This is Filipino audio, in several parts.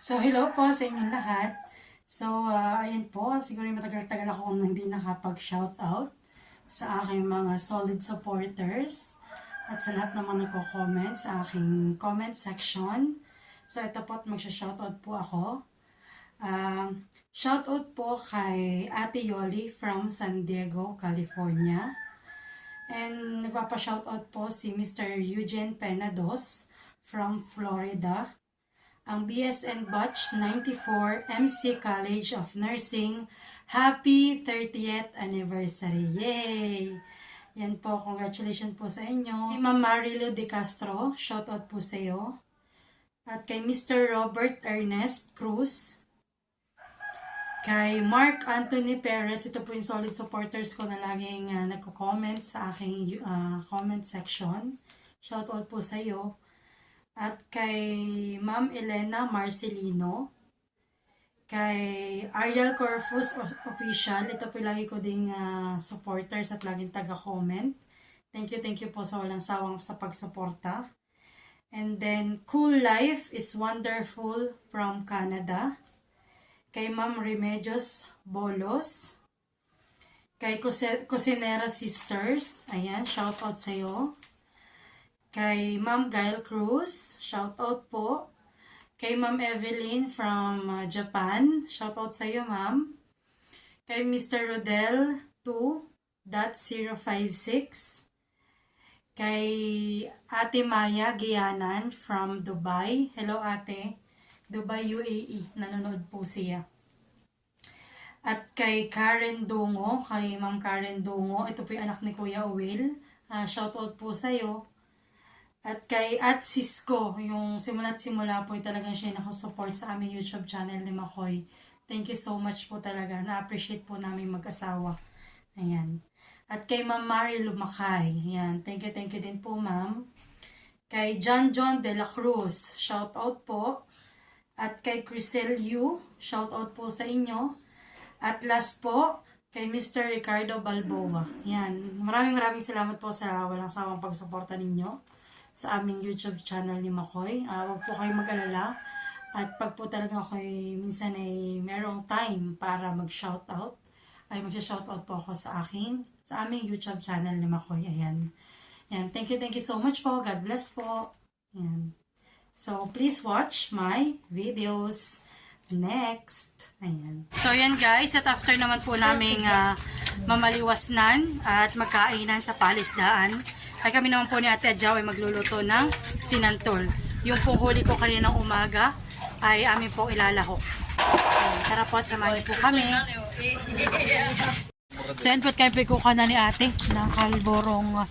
So, hello po sa inyong lahat. So, ayun po, siguro matagal-tagal ako hindi nakapag-shoutout sa aking mga solid supporters at sa lahat naman nagko-comment sa aking comment section. So, ito po at magsha-shoutout po ako. Shoutout po kay Ate Yoli from San Diego, California. And nagpapa-shoutout po si Mr. Eugene Penados from Florida. Ang BSN Batch 94 MC College of Nursing. Happy 30th anniversary! Yay! Yan po, congratulations po sa inyo. Kay Ma'am Marilo De Castro, shoutout po sa iyo. At kay Mr. Robert Ernest Cruz. Kay Mark Anthony Perez, ito po yung solid supporters ko na laging nagko-comment sa aking comment section. Shoutout po sa iyo. At kay Ma'am Elena Marcelino, kay Ariel Corfus Official, ito po lagi ko ding supporters at laging taga-comment. Thank you po sa walang sawang sa pagsuporta. And then, Cool Life is Wonderful from Canada. Kay Ma'am Remedios Bolos. Kay Cusinera Sisters, ayan, shoutout sa iyo. Kay Ma'am Gail Cruz, shoutout po. Kay Ma'am Evelyn from Japan, shoutout sa iyo, Ma'am. Kay Mr. Rodel 2.056. Kay Ate Maya Gianan from Dubai. Hello, Ate. Dubai, UAE. Nanonood po siya. At kay Karen Dungo, kay Ma'am Karen Dungo. Ito po yung anak ni Kuya Will. Shoutout po sa iyo. At kay Cisco, yung simula't simula po, talagang siya nakasupport sa aming YouTube channel ni Makoy. Thank you so much po talaga. Na-appreciate po namin mag-asawa. Ayan. At kay Ma'am Mari Lumakay. Ayan. Thank you din po, Ma'am. Kay John De La Cruz, shout out po. At kay Crisel Yu, shout out po sa inyo. At last po, kay Mr. Ricardo Balboa. Ayan. Maraming salamat po sa walang sawang pagsuporta ninyo sa aming YouTube channel ni Makoy. Huwag po kayong mag-alala. At pag po talaga ako minsan ay merong time para mag-shoutout, ay mag-shoutout po ako sa aming YouTube channel ni Makoy. Ayan. Ayan. Thank you so much po. God bless po. Ayan. So, please watch my videos next. Ayan. So, ayan guys. At after naman po naming mamaliwasnan at magkainan sa palisdaan, ay kami naman po ni Ate Adjaw ay magluluto ng sinantol. Yung pong huli ko kaninang umaga ay amin pong ilalahok. Tara po at samahan niyo po kami. So yan po at kayo pikuka na ni Ate ng kalborong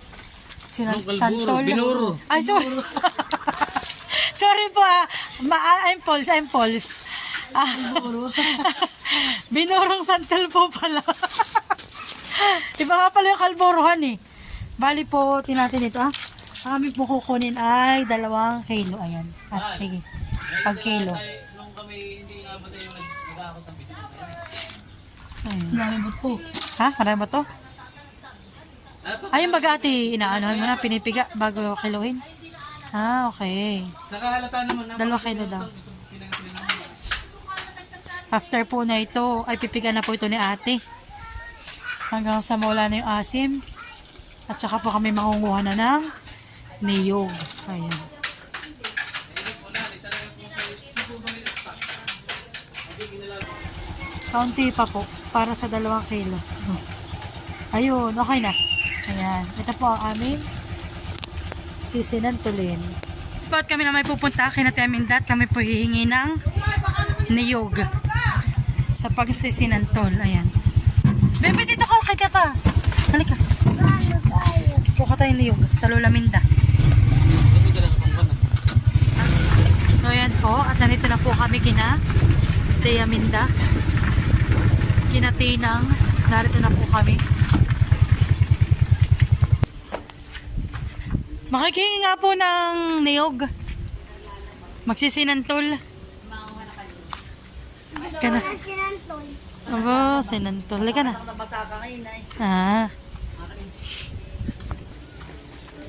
sinantol. Binuro. Ay, sorry. Sorry po I'm false. Binurong santol po pala. Iba nga pala yung kalborohan eh. Bali po, tinatin ito Kami po kukunin ay 2 kilo. Ayan. At sige, pag kilo. Nung kami hindi nga ba tayo nag-aakot ng video. Marami ba ito? Ha? Marami ba ito? Ayun baga ate, inaanohan mo na, pinipiga bago kiluhin. Okay. Nakahalata naman na 2 kilo daw. After po na ito, ay pipiga na po ito ni ate. Hanggang sa mawala na yung asim. At saka po kami makunguha na ng niyog. Ayan. Kaunti pa po. Para sa 2 kilo. Ayun. Okay na. Ayan. Ito po ang aming sisinantulin. At kami na may pupunta. Kinatemindat. Kami po hihingi ng niyog. Sa pagsisinantol. Ayan. Bebe, dito ko. Kaya ka. Halika. Kuha tayo niyog sa Lola Minda. So ayan po, at nandito na po kami kina Tia Minda, kina Tinang, narito na po kami. Makikingi nga po ng niyog. Magsisinantol. Kana. Aba, sinantol. Halika na.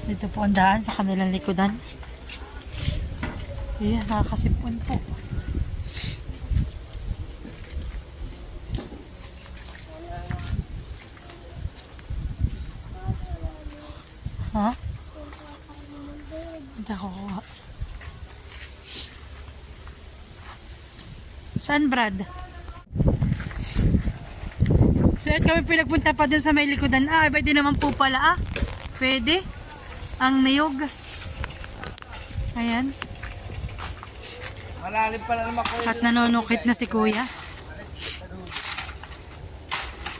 Dito po ang daan sa kanilang likodan. Ayan, nakakasipon po. Ha? Hindi ako. Saan, Brad? So, at kami pinagpunta pa dun sa may likodan. Pwede naman po pala, Pwede. Ang niyog. Ayan. Malalim pala naman ko. At nanonukit na si kuya.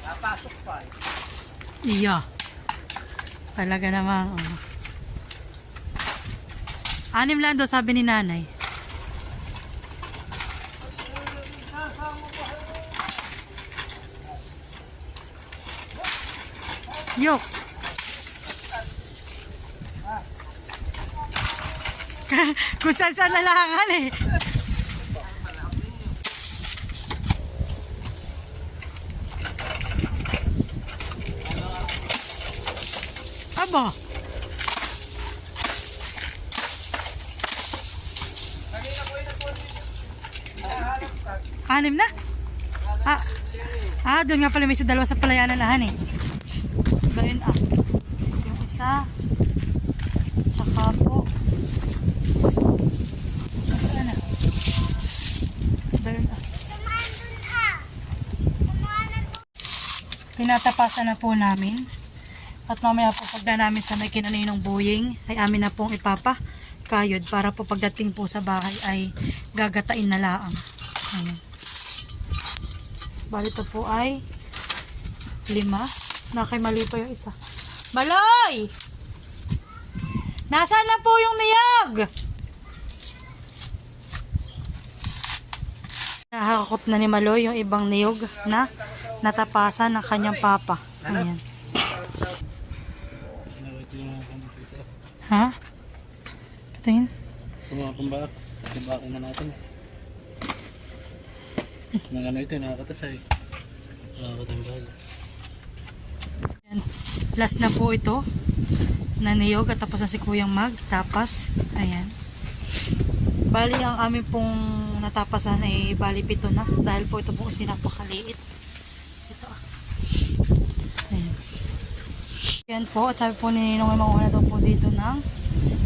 Napasok pa. Iya. Talaga namang, Anim lang daw, sabi ni nanay. Yok. Kung saan nalangan eh. Aba. Anim na? Doon nga pala may isa dalawa sa palayanan na eh. Ganun yung isa. Tsaka po. Saan na? Ganun Pinatapasan na po namin. At mamaya po pagda namin sa may kinaninong buying ay amin na pong ipapakayod para po pagdating po sa bahay ay gagatain na laang. Ayan. Bali ito po ay 5. Nakimali po yung isa. Baloy! Nasaan na po yung niyog? Nakakakop na ni Maloy yung ibang niyog na natapasan ng kanyang papa. Ayan. Ha? Tingin? Pumapambak. Pambakin na natin. Nang ano ito, nakakatasay. Nakakatambal. Last na po ito na niyog at tapos na si Kuyang magtapas. Ayan. Bali ang amin pong natapasan ay bali 7 na dahil po ito po kasi napakaliit. Ito Ayan. Yan po at sabi po ni Ninong ay makuha na daw po dito ng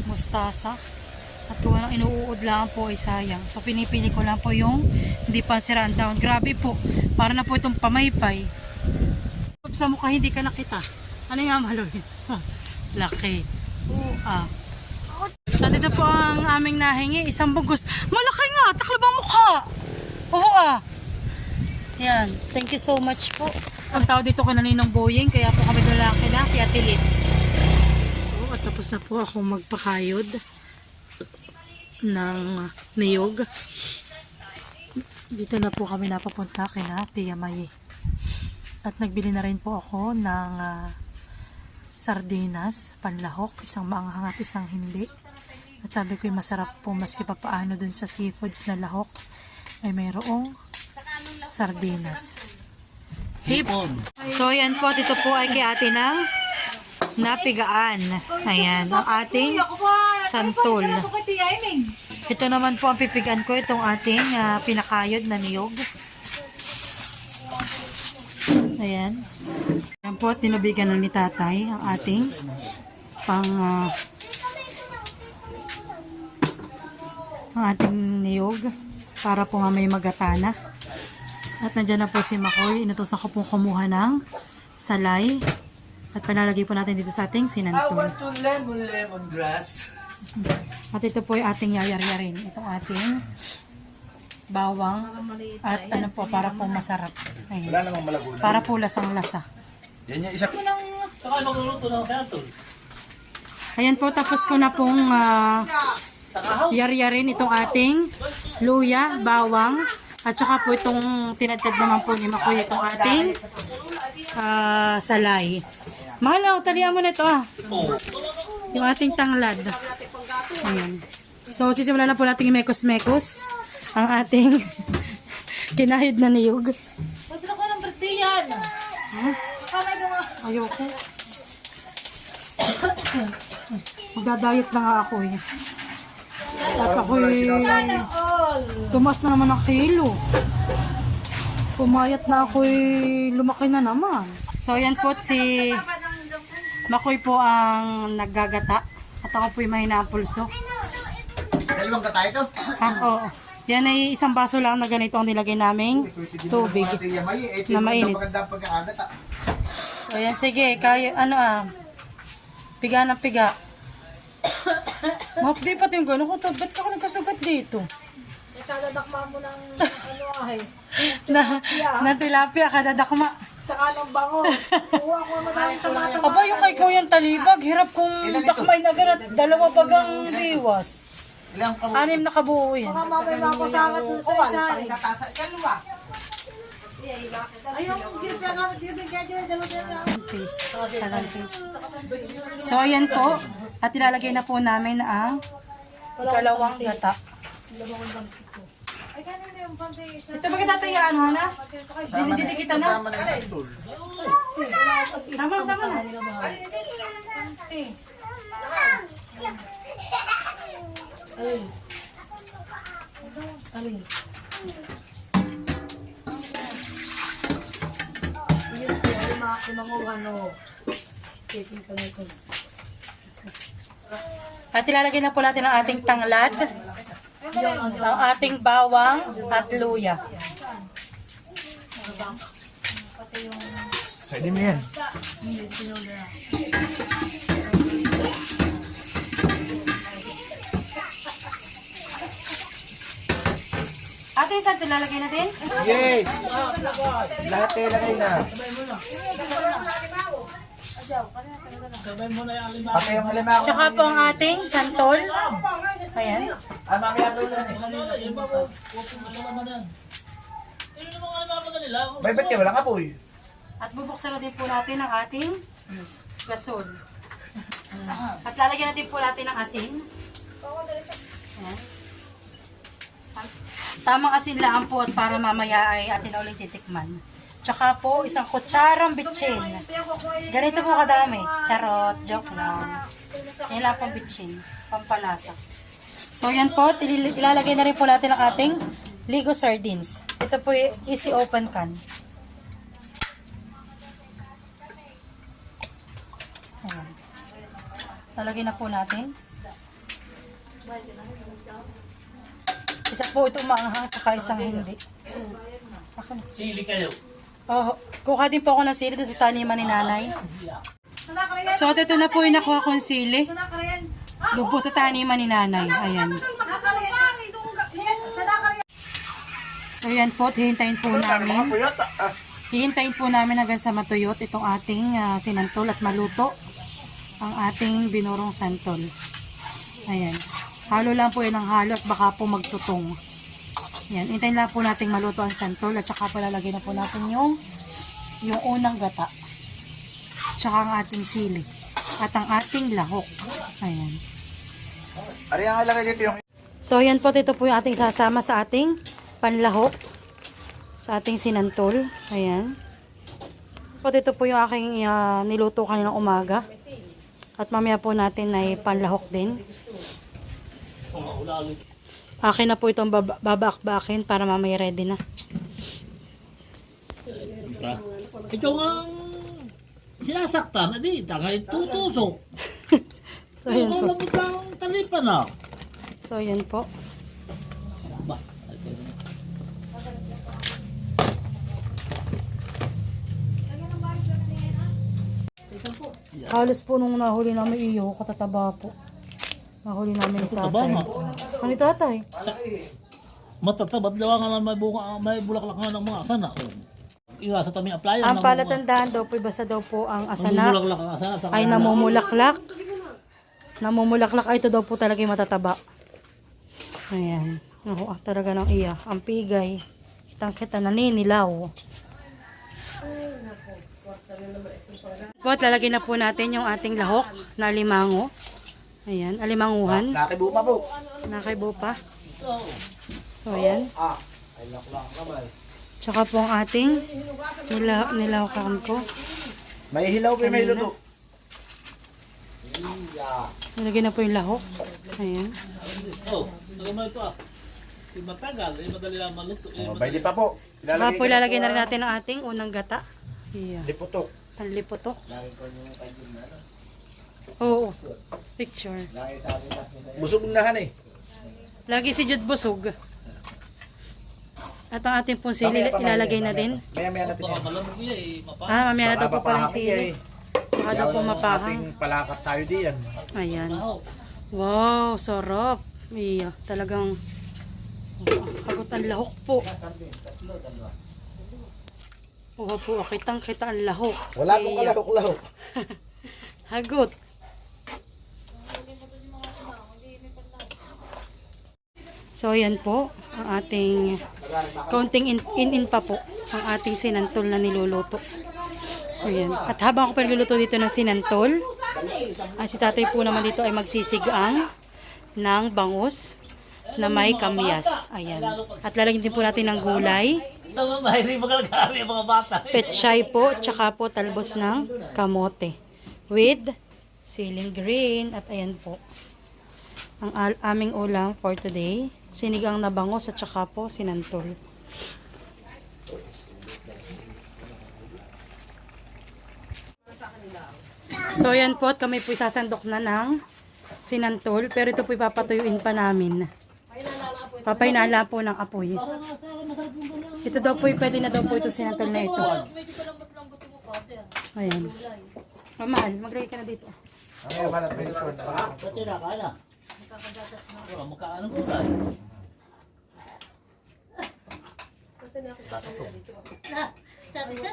mustasa. At kung walang inuuod lang po ay sayang. So pinipili ko lang po yung hindi pa siraan down. Grabe po. Para na po itong pamaypay. Sa mukha hindi ka nakita. Ano nga Maloy? Laki. So dito po ang aming nahingi. Isang bugos. Malaki nga. Taklabang mukha. Yan. Thank you so much po. Ang tao dito ko naninong Boying. Kaya po kami doon lang kina. Kaya tilit. At tapos na po ako magpakayod ng niyog. Dito na po kami napapunta kina Tia May. At nagbili na rin po ako ng sardinas, panlahok, isang maanghang at isang hindi. At sabi ko masarap po maski pa paano dun sa seafoods na lahok ay mayroong sardinas. Hipon. So yan po, dito po ay kay ate ng napigaan. Ayan, ang ating santol. Ito naman po ang pipigan ko, itong ating pinakayod na niyog. Ayan. Ayan po, tinubigan ng ni tatay ang ating ang ating niyog para po nga may magatana. At nandyan na po si Makoy. Inutosan ko po kumuha ng salay. At panalagay po natin dito sa ating sinantol. Lemongrass. At ito po yung ating yayaryarin. Itong ating bawang at ano po para po masarap. Ayan. Wala namang malaguna. Para po lasang-lasa. Yan yung isa ko nang... Saka magluluto ng santol. Ayan po, tapos ko na pong yaryarin itong ating luya, bawang, at saka po itong tinatad naman po ni Makoy itong ating salay. Mahal, talihan mo na ito yung ating tanglad. Ayan. So, sisimulan na po natin yung mekos-mekos. Ang ating kinahid na niyog. Magdala ko ng birthday yan. Ayoko. Magdadayet na nga ako eh. At ako'y tumas na naman ang kilo. Pumayat na ako'y lumaki na naman. So yan po si Makoy po ang naggagata. At ako po yung mahina ang pulso. Dalawang ka tayo to. Oo. Yan ay isang baso lang na ganito ang nilagay naming tubig na mainit. Magandang pagkaagat ah. So yan, sige. Kaya, piga ng piga. Di pati yung gano'n ko to. Ba't ako nagkasugat dito? Kadadakma mo ng Na tilapia, kadadakma. tsaka ng bangos. Kuha ko madaming tamatama. Aba, yung kay Kuya Talibag, hirap kong dakmay na ganat. Dalawa bagang liwas. Ilang ka mo? 6 na kabuo yan. Baka mamay mapasangat dun sa isa. Kalwa. Ayun, ginagawa nga, ginagawa dalawa. Paste. Talang paste. So, ayan po. At ilalagay na po namin ang ikalawang gata. Ay, kanina yung pante. Ito ba kitatayaan, Hana? Didikita na? Kasama na isang tool. Tama na. At ilalagay na po natin ang ating tanglad, ang ating bawang at luya. Pwede mo yan. Ate, saan ito lalagay natin? Yes! Lahat ilagay na. Pati yung halimaw. Tsaka po ang ating santol. Ayan. Mamaya doon na. Bay, ba't kayo walang apoy? At bubuksan na din po natin ang ating gasol. At lalagyan natin po natin ng asin. Ayan. Tamang asin lang po at para mamaya ay atin na ulit titikman. Tsaka po isang kutsarang bitchin. Ganito po kadami. Charot, joke lang. Yan lang pang bitchin. Pampalasa. So yan po, ilalagay na rin po natin ang ating Ligo sardines. Ito po yung easy open can. Ayan. Lalagay na po natin. Isa po ito maanghang at isang hindi. Ako na. Sili kayo. Oh, kuha din po ako ng sili doon sa taniman ni nanay. So, ito na po yung nakuha kong sili. Doon po sa taniman ni nanay. Ayan. So, yan po. Hihintayin po namin. Hihintayin po namin hanggang sa matuyot itong ating sinantol at maluto ang ating binurong santol. Ayan. Halo lang po yan ng halo at baka po magtutong. Yan, hintayin lang po natin maluto ang santol at saka palalagay na po natin yung unang gata. Tsaka ang ating sili. At ang ating lahok. Ayan. Ari ang ilagay dito yung... So, yan po. Ito po yung ating sasama sa ating panlahok. Sa ating sinantol. Ayan. Po, ito po yung aking niluto kaninang umaga. At mamaya po natin ay panlahok din. Akin na po itong babakbakin para mamaya ready na. Ito nga sinasaktan. Adi, tangay tutusok. So, yan po. Malabot ang talipan na. So, yan po. Ba? Halos po nung nahuli namin iyo, katataba po. Nahuli namin ni Taba tatay. nga. Ano ni tatay? Matatabat daw nga may bunga, may bulaklak nga ng mga asana. Iwasa kami applyan. Ang palatandaan daw po, basta daw po ang asana Bulaklak ang asana. ay namumulaklak. Namumulaklak ay ito daw po talaga yung matataba. Ayan. Naku, talaga ng iya. Ang pigay. Kitang-kita naninilaw. Po, at lalagay na po natin yung ating lahok na alimango. Ayan, alimanguhan. Nakibu pa po. Nakaibo pa. So, ayan. Ay laklang kamay. Tsaka po ang ating nilawakan ko. May hilaw pa may luto. Nilagay na po yung lahok. Ayan. Oh, alam mo ito ah. Matagal, madali lang maluto. Pwede pa po. Tsaka po ilalagay na rin natin ang ating unang gata. Yeah. Liputok. Ang lipotok. Lagi ko yung kainin na. Oo. Picture. Busog na han eh. Lagi si Jude busog. At ang ating pong sili, ilalagay na din. Maya-maya natin Baka yan. malamog yan eh. Mapa. Mamaya na daw po pala yung Papahangin sili. eh. Baka daw po mapahang. Ating palakat tayo diyan. Ayan. Bahaw. Wow, sarap. Iya, talagang hagot ang lahok po. Oo po, kitang-kita ang lahok. Wala pong Iya. kalahok-lahok. Hagot. So, ayan po, ang ating counting in pa po, ang ating sinantol na niluluto. Ayan. At habang ako pagluluto dito ng sinantol, ang si tatay po naman dito ay magsisigang ng bangus na may kamyas. Ayan. At lalagyan din po natin ng gulay, Mahilig magalagari ang mga bata. petchay po, tsaka po talbos ng kamote with siling green. At ayan po, ang aming ulam for today, sinigang na bangus at tsaka po sinantol. So ayan po, at kami po isasandok na ng sinantol, pero ito po ipapatuyuin pa namin. Papainala po ng apoy. Ito daw po, pwede na daw po ito sinantol na ito. Ayan. Mahal, maglagay ka na dito. Ang ngayon kalat may ito. Pati na, kaya. Magkaano ko ba?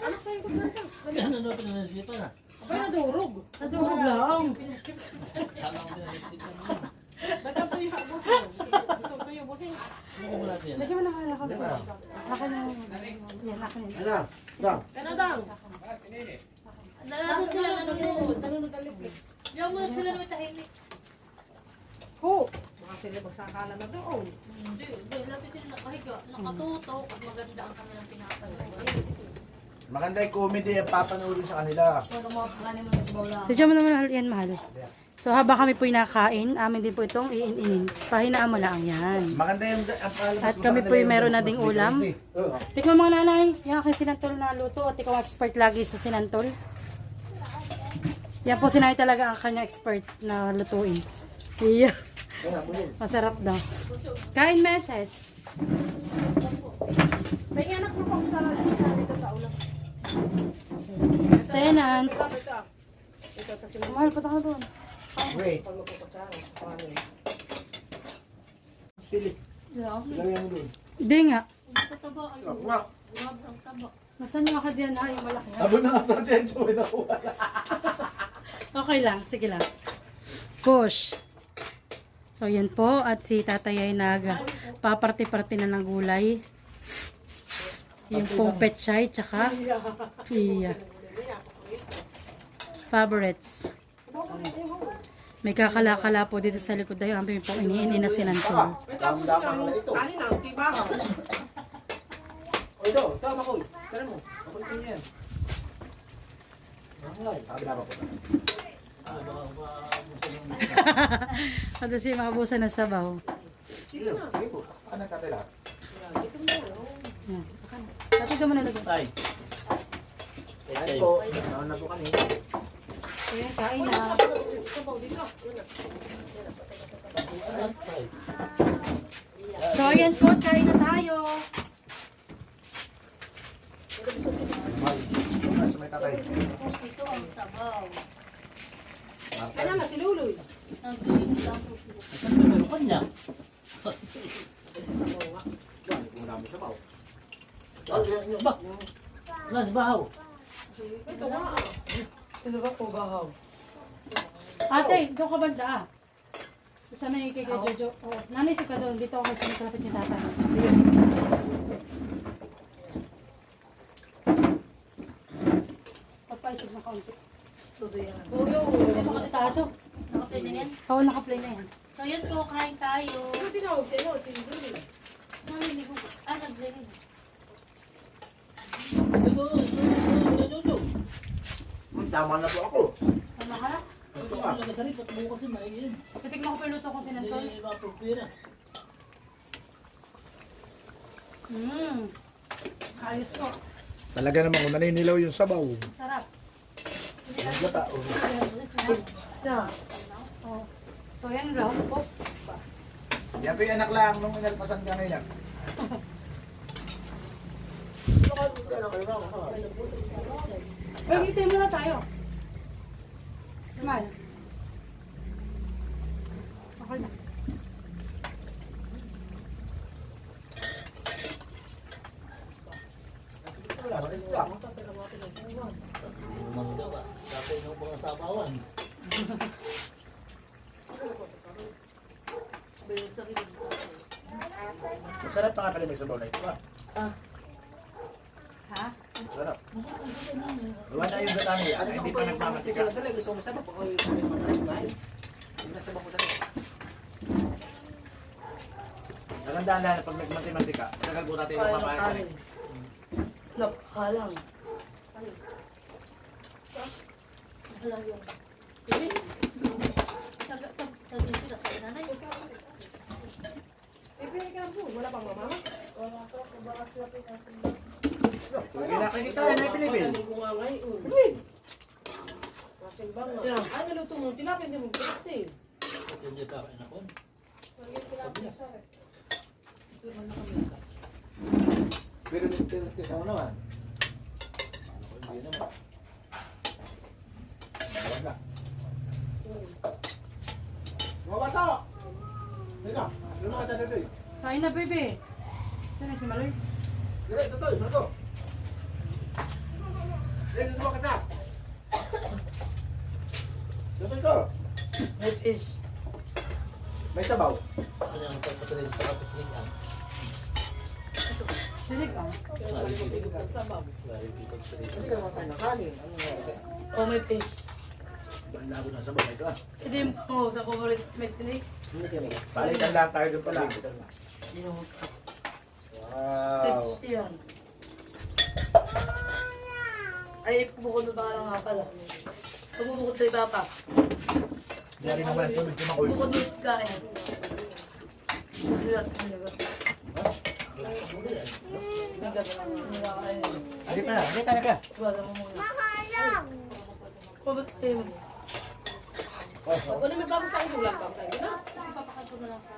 Ano na pinanasipa na? Abay, nadurog. Nadurog lang. Nagkatuloy ha, busing. Busog kayo, busing. Lagyan mo na kaya ka. Akin na. Yan, akin na. Ano? Dang. Kanadang. Nalalo sila na doon. Tanong ng kaliplex. Yung mo sila na may tahimik. Ho! Mga sila magsakala na doon. Hindi, lapit sila nakahiga. Nakatutok at maganda ang kanilang pinapanood. Maganda yung comedy ang papanoorin sa kanila. Sadya mo naman yan, mahal. So, habang kami po nakain, amin din po itong iin-inin. Pahinaan mo lang yan. Maganda yung ang palabas At mo kami sa po kanila, meron yung na mas ding may ulam. crazy. Oo. Tikman mga nanay, yan aking sinantol na luto at ikaw ang expert lagi sa sinantol. Yan po si nanay talaga ang kanya expert na lutuin. Iya. Masarap daw. Kain meses. May anak mo pang sarap dito sa ulam. Senants. Ito sa sila. Mahal, punta ka doon. Wait. Pag magpapatsara. Paano yun? Sili. Ilagay mo dun. Hindi nga. Tataba, ay, Wow. grabe ang taba. Nasaan yung akadyan na yung malaki? Abo na nga sa atin. So, may nakuha. Okay lang, sige lang. Push. So, yan po. At si tatay ay nagpaparte-parte na ng gulay. Yung pong petchay, tsaka iya. Favorites. May kakala-kala po dito sa likod tayo. Ang pong iniinin na sinantol. May tapos nga, kanin na, tibahaw. O ito, tama ko. Tara mo. Makulit niya yan. Sabi na po. At siya makabusan ng sabaw. Sige po. Ano tatay lahat? Yan. Tatay ka mo nalagyan. Ay. Ano po? Naon na po kami. Ayan, kain na. So, ayan po. Kain na tayo. Nasa may tatay. Ito ang sabaw. Kanya na si Luloy. Nagtulinis lang po sila. Saan ka meron pa niya? Yan, kung namin sa baw. Ba? Wala, di bahaw. Ito nga. Ito ba po bahaw? Ate, doon ka banda ah. Isa may kay Jojo. Oh, nanay si ka doon. Dito ako sa malapit ni tata. Pagpaisip ng kaunti. Uyo. Dito ka sa aso. Nakaplay na yan. Oo, nakaplay na yan. So yan po, kain tayo. Ano tinawag sa'yo? Si Luloy. Naliligo ko. Nagplay na yan. Tama na po ako. Tama ka na? Ito ka. Ito ka. Sarip at bukas yung maigin. Titignan ko pa yung luto kong sinantol. Hindi mapagpira. Ayos ko. Talaga naman kung naninilaw yung sabaw. Sarap. Gata. Oh. So yan raw po. Yan po yung anak lang nung inalpasan ka ngayon. Ay, hintay muna tayo. Smile. Okay na. Wala, malis ka. Mangga ba? Dati yung mga sabawan. Masarap pa nga pala may sabaw na ito. Ha? Masarap. Gawa na yung gatami. Ano hindi pa nagmamatika? Gusto mo masarap ako yung kumain. Hindi na sabaw ko dali. Nagandaan lang pag nagmanti-mantika. Matagal po natin yung papain. Halang. Alam yung... Sige. Sa sila sa nanay. Pipili ka lang po. Wala pang mama? Sige na kita na Pilipin. Ay, naluto mo. Tilapin din mo. Kasi. Ito yung dito kain ako. Pero kasama naman. Hindi naman. Wala na. Mga bata! Teka, ano ka dito? Kain na, bebe. Saan na si Maloy? Dire, ito, ito. Dire, ito ka ta. Ito. May fish. May sabaw. Ano yung pagpatuloy sa kapitlingan? Silig ah. Hindi ka makain ng kanin. Ano nga? Oh, may fish. Banda ko na sabaw ito ah. Hindi mo sa favorite mechanic. Balikan lang tayo doon pala. Wow. Tips yan. Ay, bukod na ba lang nga pala. Pagbubukod sa iba pa. Hindi rin naman ang tubig kumakoy. Bukod mo kain. Hindi pa, hindi ka. Wala mo muna. Pabot kayo. Ano may bago sa akin ulan pa tayo na? Ipapakato na lang sa...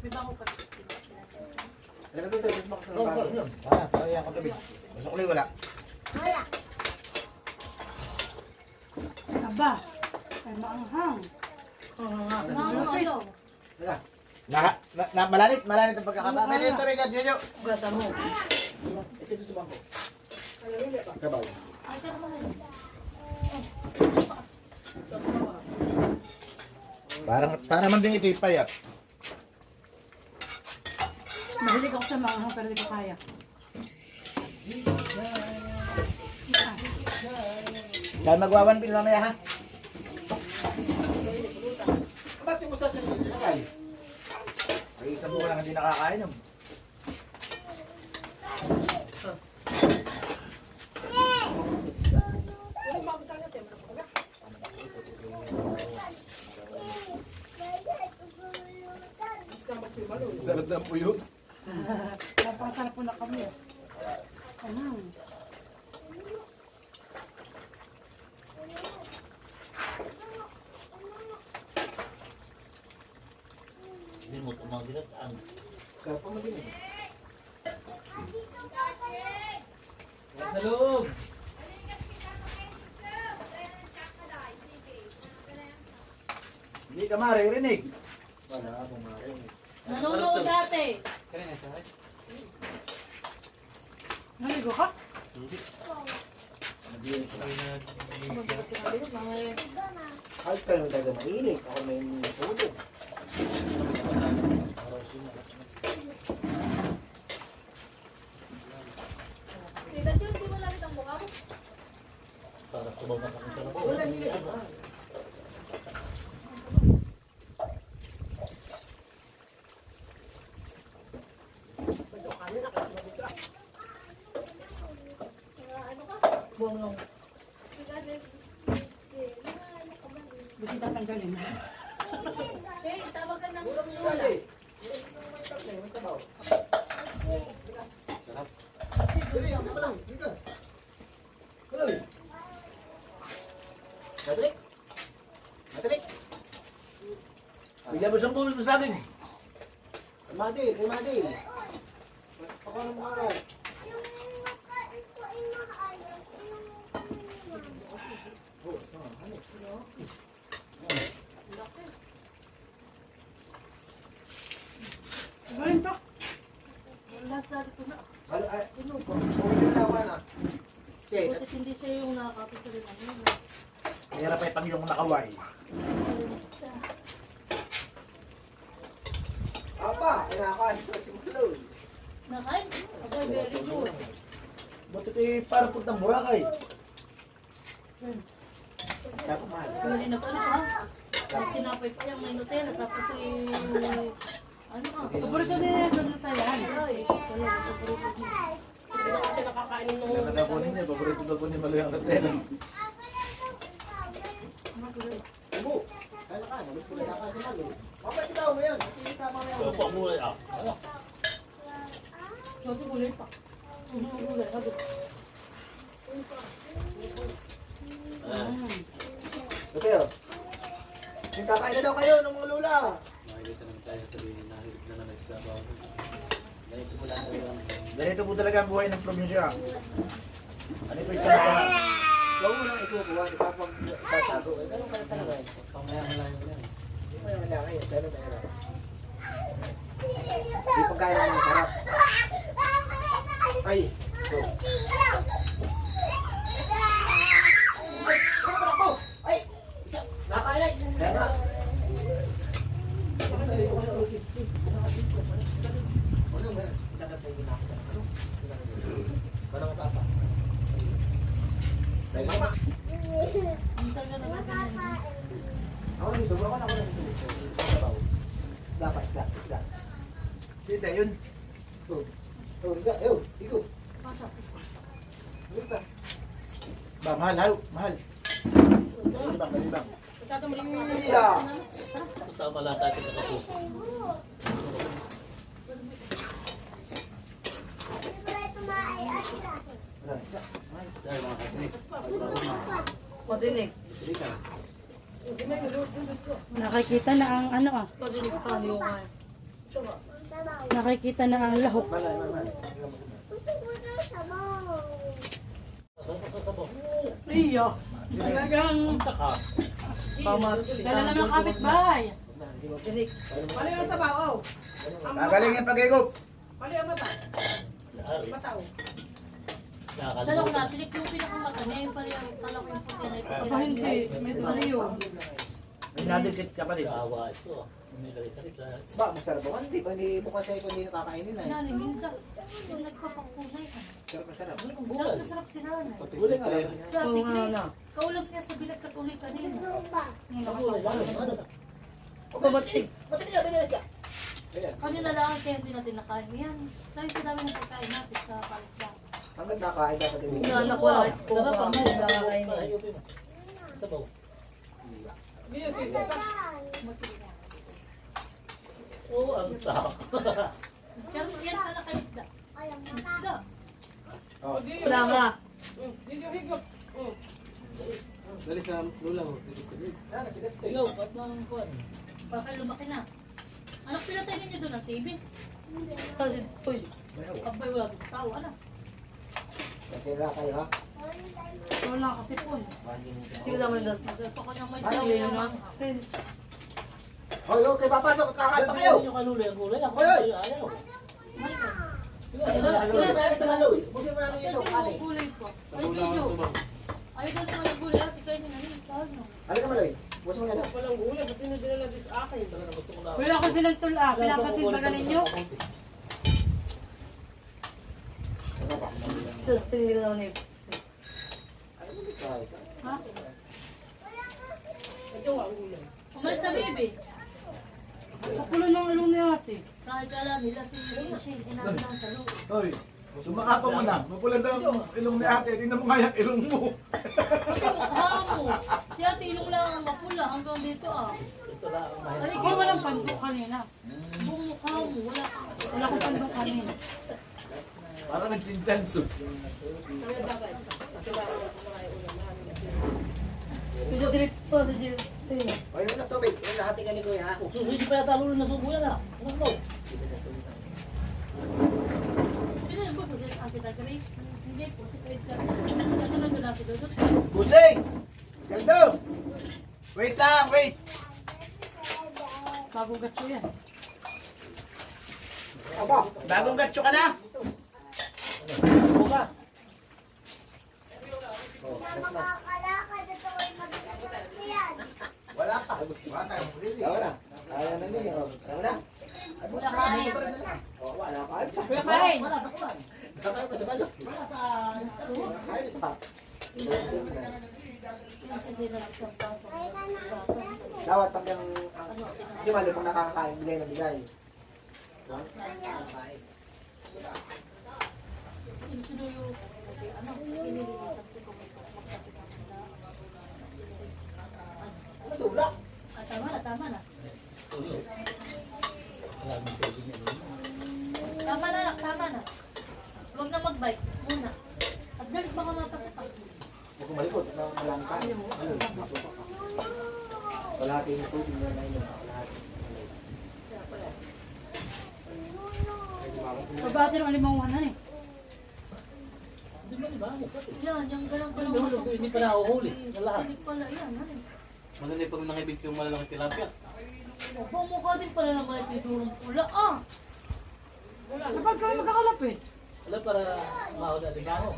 May bago pa sila. Halika dito, dito mo ka sa bago. Kaya ako tubig. Gusto ko wala. Aba. Ay, maanghang. Ano? Halika. Malanit ang pagkakaba. Pwede yung tubig at Jojo. Gata mo. Ito sa bangko. Kabaw. Ay, pero mga... Para naman din ito ipayat. Mahilig ako sa maanghang pero di ko kaya. Dahil magwawan pin mamaya ha. Ba't yung mo sa sarili nila kayo? Ay, isang buka lang hindi nakakain yun. Sarap na po yun. Napakasarap po na kami. Ano? Hindi mo tumanggilat ang Sarap po magiging. sa loob. Hindi ka maririnig. Wala akong maririnig. Nanonood dati. Naligo ka? Kahit ka naman talaga mainit. Ako may natulog. Tita Jun, di mo langit ang mukha mo? Para sumama kami sa loob. Wala nila. Buong lang. Buti tatanggalin. Okay, tawag ka ng... Kasi. Dali, hindi pa lang. Dito. Matulik. Matulik. Bigyan mo 10 ito sa akin. Madil, kay Madil. Paano mo ka? Galing to. Last dati ko na. Ano, ay, okay na ako na. Sige, Butit hindi siya yung nakakapit sa rin. hirap ay pag yung nakaway. Apa, kinakain ko si Muloy. Nakain? Abay, very good. Buti ito parang puntang Boracay. Dapat mahal. Sorry na ano ha? Tinapay pa yung may Nutella tapos ano ah? Paborito niya yung Nutella yan. Ay, talaga paborito niya. Hindi na kasi nakakain ng Ang ganda po ninyo, paborito daw po ni Maloy ang katela. Ibu, kaya na ka, malit ko na ka si Maloy. Kapag ikaw mo yan, makikita mo yan. Opo, gulay ah. Sorry, gulay pa. Gulay, sabi. Okay, oh. Kakain na daw kayo ng mga lula. Ganito po talaga ang buhay ng probinsya. Ano po isa sa... Huwag mo lang ikukuha, ipapagtatago. Eh, ganun ka na talaga. Hindi mo yung malaki, ganun ka na. Hindi pagkain ng sarap. Ay, so. Ay, sarap ako! Ay, isa, nakain na. Kaya nga. Parang papa. Dahil mama. Minsan ka na natin. Ako lang gusto. Ako lang gusto. Dapat, isda. Dito, yun. Isda. Ew, ikaw. Pasok. Dito. Ba, mahal. Galibang. Iya. Tama lang tayo sa kapo. Isda. Dahil mga katinik. Madinig. Nakikita na ang ano ah. Padinig pa yung Nakikita na ang lahok. Mahal. Iyo. Talagang Saka. dala naman ang kapitbahay. Dinig. Gagaling yung pag-igop. Talong na, tinik yung pinakamaganda yung pala yung talong yung puti na ito. Aba hindi, may tuliyo. May nadikit ka pa din. Kawa ito. Nilagay sa rin. Ba, masarap ako. Hindi bukas siya kung hindi nakakainin na eh. Nanay, minta. Yung nagpapakulay. Sarap. Sarap na sarap si nanay. Huli nga lang. Sa tikli, kaulag niya sa bilag katuloy kanina. Pabatig. Kanina lang kaya hindi natin nakain yan. Sabi sa dami ng pagkain natin sa palisda. Hanggang nakain dapat din. Inaanak ko lang. Sarap ang mga nakakainin. Sabaw. Oo, ang sarap. Pero yan ka na kayo isda. Isda. Wala nga. Dali sa lula mo. Ikaw, ba't nang kuwan? Baka lumaki na. Anak pinatay ninyo doon ang TV. Kasi, uy. Abay wala dito tao. Ano? Kasira kayo ha? Wala kasi po. Hindi ko naman nas. Nagpo ko ng may Ano TV. yun, ha? Hoy, okay, papasok. Kakain pa kayo. Yung kalulay ang gulay. Ako Hoy! ayaw. Ito na, Luis. Busin mo na Ito dito. yung Kani. gulay ko. Ay, Jojo. Ay, doon naman yung gulay. Ate, kayo na rin. Halika mo, Luis. Busin mo na. Wala kasi ng tula. Pinapatid ba galing nyo? Sus, tininig ko naman eh. Ha? Umalis na, baby. Kapulo ng ilong ni ate. Kahit alam nila si Rachel, inamin lang sa loob. Hoy, sumaka pa mo na. Mapulan daw ang ilong ni ate. Tingnan mo nga yung ilong mo. Kasi mukha mo. Si ate ilong lang ang mapula hanggang dito ah. Ito lang ang mahal. Ay, Ako walang pandok kanina. buong mukha mo. Wala kang Wala akong pandok kanina. Parang nagchintanso. Ito, silip po sa Jill. O, yun na tubig. Yun, lahati ka ni Kuya. Ako. Hindi pa yata lulo na subo yan ah. Ano mo? Sino yung boss? Ang kita Grace? Hindi po, si Edgar. Kasi nandun natin doon. Busing! Gando! Wait lang, wait! Bagong gatso yan. Bagong gatso ka na? Buka. Wala pa. Tawa na. Kaya na niya. Tawa na. Wala kain. Oh, wala pa. Kuya kain. Wala sa kuwan. Kaya pa sa balo. Wala sa... Kain pa. Kasi sila sa pasok. Dapat pag yung... Si Malo pag nakakakain, bigay na bigay. No? Nakakain. Sino yung... Ano? Pinilisan ko kung Ano tulak? tama na, tama na. Wala nang pwede niya. Tama na, tama na. Huwag na mag-bike muna. At galit baka mapasapak. Huwag kong malikot. Malangka. Wala tayong tubig na nainom. Pabati ng alimanguhan eh. Hindi mo ba? Yan, yung galang-galang. Hindi pa nahuhuli. Sa lahat. Hindi pala, yan. Ano? Maganda pag nakibig yung malalaki tilapia. Mukha din pala naman ito yung pula. Ah! Kapag kami magkakalapit. Wala para mahuli at ikaw.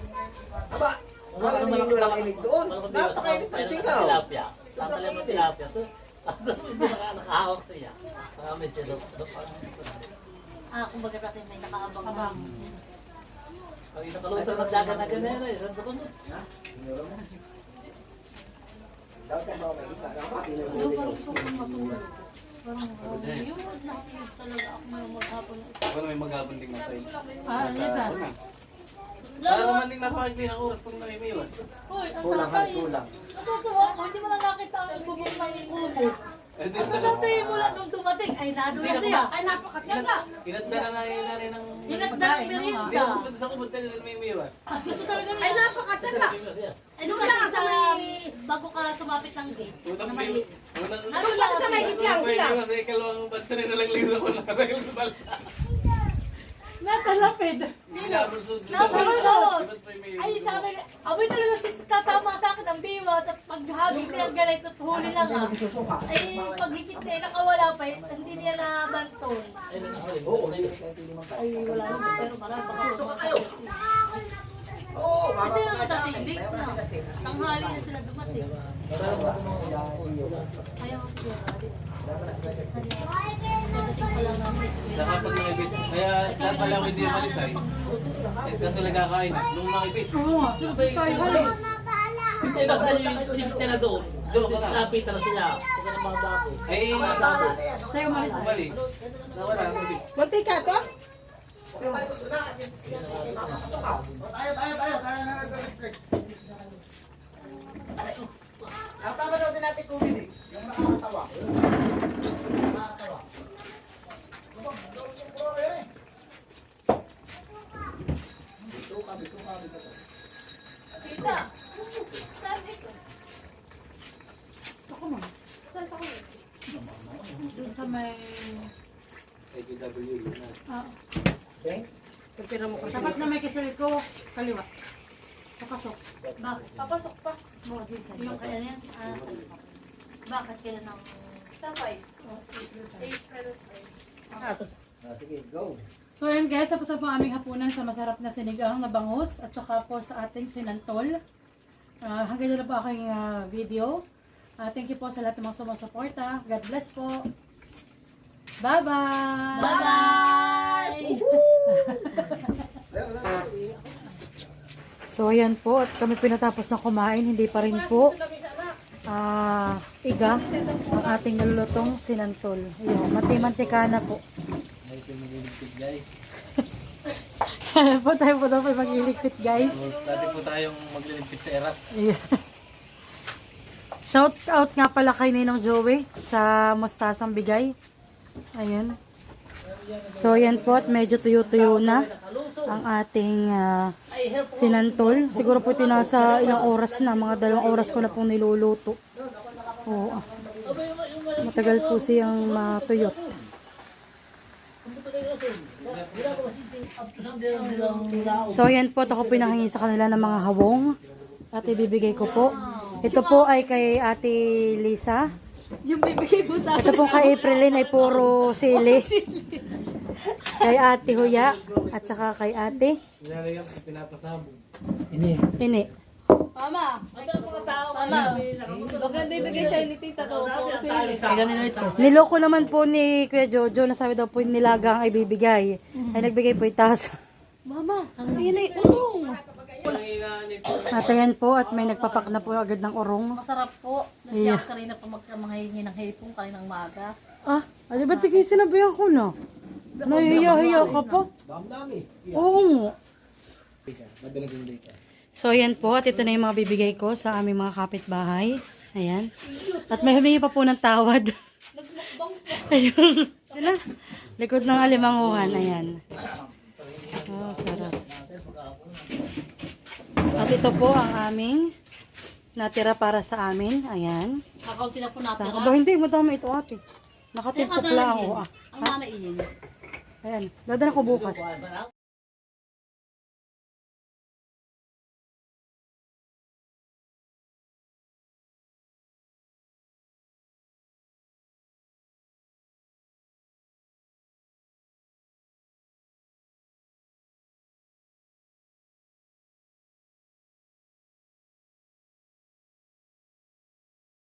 Aba! Kala niyo yung walang inig doon. Napakainit ng singaw. Tilapia. Tatali mo tilapia. Hindi nakahawak siya. Nakamiss siya doon. Kumbaga natin may nakaabang. Pag inakalutan ng dagat na ganyan eh. Saan doon? Dapat ang mga makikita. Ano parang gusto kong matulog. Parang yun, nakatiyog talaga ako may maghapon. Ako na may maghapon ding matay. Ano yan? Para Lalo, naman ding napakagli ng oras pag namimiwas. hoy, ang Kulang, tatay. kulang. Natutuwa ako, hindi mo na nakita ang bubong ng kubo. Eh di Ang tatay mo lang nung dumating, ay naduya siya. Ay napakatyaga. Inatda na nga yung nanay ng... Inagda ng Hindi merienda. ako pupunta sa kubot kasi din may umiwas. Gusto talaga niya. Ay napakatyaga. Ay nung lang sa bago ka sumapit ng gate. Unang may... Nandun lang sa may gate lang sila. Kasi ikalawang battery na lang linis ako na rail sa bala. Nakalapid. Napalusod. Ay sabi, abay talaga si tatama sa akin ang biwas at paghagis niya galit at huli lang ah. Ay paghigit niya nakawala pa, hindi niya nabantol. Ay wala naman pero marami baka Oo, kasi naman dati late na. Tanghali na sila dumating. Ayaw ko siguro. Pagdating pa lang namin. Saka pag nakibig, kaya lahat pala ako hindi malisay. Eh kaso nagkakain. Nung nakibig, Oo nga, sunod tayo. Hindi ba tayo yung pinipit na doon? doon ka na. Napitan na sila. Huwag ka na mga bago. Ay, Tayo umalis. umalis. Nawala ang ibig. Bunti ka to? Ang papanood din natin kung hindi. Yung nakakatawa. Nakakatawa. Doon sa may... AGW yun na. Okay? Tapat na may kisilko. Kaliwa. Papasok. Bakit? Papasok pa. Yung kaya niyan? Bakit kailan ng... Sa 5. April 5. Sige, go. So yan guys, tapos na po ang aming hapunan sa masarap na sinigang na bangus at saka po sa ating sinantol. Hanggang na po aking video. Thank you po sa lahat ng mga sumusuporta. God bless po. Bye-bye! Bye-bye! So ayan po, at kami pinatapos na kumain, hindi pa rin po iga ang ating nalulutong sinantol. Ayun, mati-mantika na po. May pinililigpit guys. po tayo po daw po mag-iligpit guys. Dati po tayong magliligpit sa Iraq. Ayan. Shout out nga pala kay Ninong Joey sa mustasang bigay. Ayan. So ayan po at medyo tuyo-tuyo na ang ating sinantol. Siguro po ito nasa ilang oras na, mga 2 oras ko na pong niluluto. Oo. Matagal po siyang matuyot. So yan po, ako pinahingi sa kanila ng mga hawong at ibibigay ko po. Ito po ay kay Ate Lisa. Yung bibigay mo sa Ito po kay Aprilin ay puro sili. Kay Ate Huya at saka kay Ate Nilalagyan ko pinapasabog. Ini. Mama, maganda ibigay sa'yo ni tita to. Niloko naman po ni Kuya Jojo na sabi daw po yung nilagang ay bibigay. Ay nagbigay po itas. Mama, ayun ay utong. Walang inaanip ko. At ayan po at may nagpapak na po agad ng urong. Masarap po. Iya. Nagsiyak kanina pa magkamahingi ng hipong kaninang maga. Ah, di ba tigay sinabihan ko na? Nahihiya-hiya ka pa? Oo nga. So ayan po at ito na yung mga bibigay ko sa aming mga kapitbahay. Ayan. At may humingi pa po ng tawad. Ayun. Ito na. Likod ng alimanguhan. Ayan. Oh, sarap. At ito po ang aming natira para sa amin. Ayan. Kakaunti na po natin. Sarap. Ba, hindi, madami ito ate. Nakatipok lang ako. Ang nanay iyon. Ayan. Dadala ko bukas.